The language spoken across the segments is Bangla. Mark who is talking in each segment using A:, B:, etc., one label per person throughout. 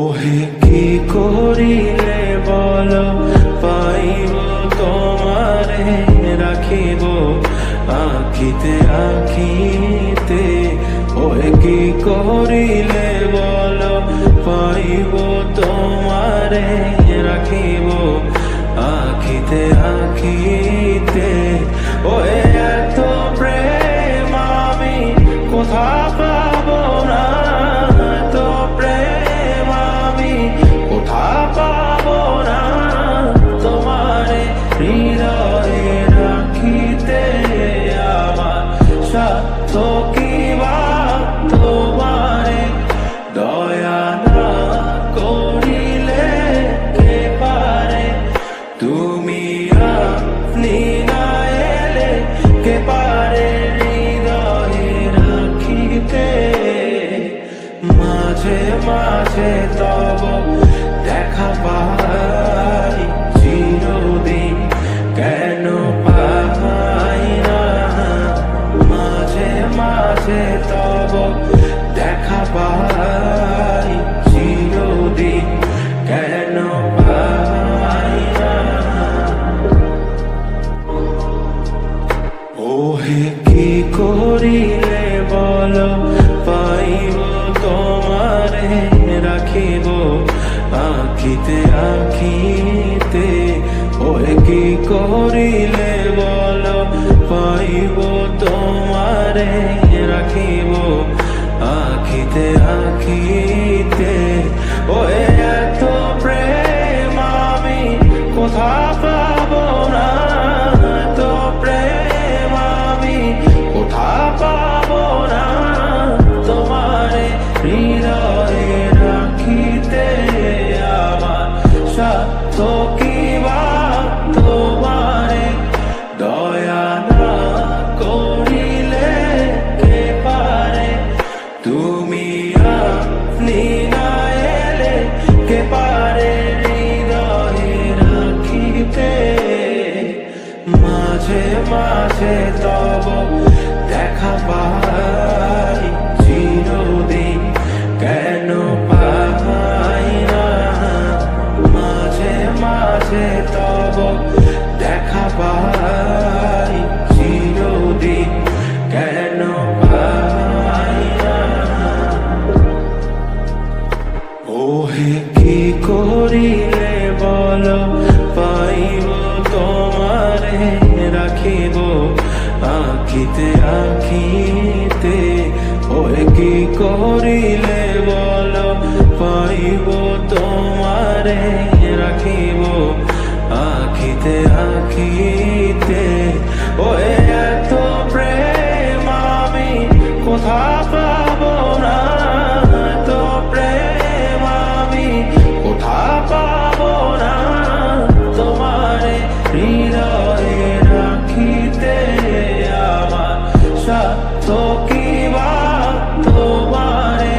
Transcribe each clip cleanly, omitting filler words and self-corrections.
A: ওহে কি করিলে বল পাইব তোমারে রাখিব আখিতে আখিতে। ওহে কি করিলে বল পাইব তোমারে রাখিব আখিতে আখিতে। ওহে এত প্রেম আমি কোথা পাব না, এত প্রেম আমি কোথা পাব না। তোমারে হৃদয়ে রাখিতে আমার সাধ্য কি বা, তোমারে দয়া না করিলে কে পারে। তুমি আপনি না এলে কে পারে হৃদয়ে রাখিতে। মাঝে মাঝে তব দেখা পাই চিরদিন কেন পাই না। মাঝে মাঝে তব দেখা পাই চিরদিন কেন পাই না। ওহে কি করিলে বল পাইব তোমারে রাখিব আখিতে আখিতে। ওহে কি করিলে বল পাইব তোমারে রাখিব আখিতে আখিতে। ওহে এত প্রেম আমি কোথা পাব না, এত প্রেম আমি কোথা পাব না। তোমারে হৃদয়ে রাখিতে আমার সাধ্য কি বা, তোমারে দয়া না করিলে কে পারে। তুমি আপনি না এলে কে পারে হৃদয়ে রাখিতে। মাঝে মাঝে তব দেখা পাই চিরদিন কেন পাই না। মাঝে মাঝে তব দেখা পাই চিরদিন কেন পাই না। ওহে কি করিলে বল পাইব তোমারে রাখিব আখিতে আখিতে। ওহে কি করিলে বল পাইব তোমারে রাখিব আখিতে আখিতে। ওহে এত প্রেম আমি কোথা পাব না, এত প্রেম আমি কোথা পাব না। তোমারে হৃদয়ে রাখিতে আমার সাধ্য কি বা, তোমারে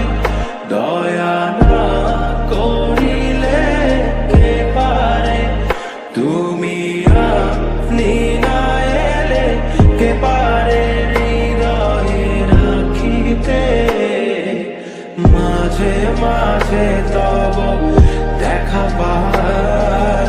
A: দয়া না করিলে কে পারে। তুমি আপনি না এলে কে পারে হৃদয়ে রাখিতে। মাঝে মাঝে তব দেখা পাই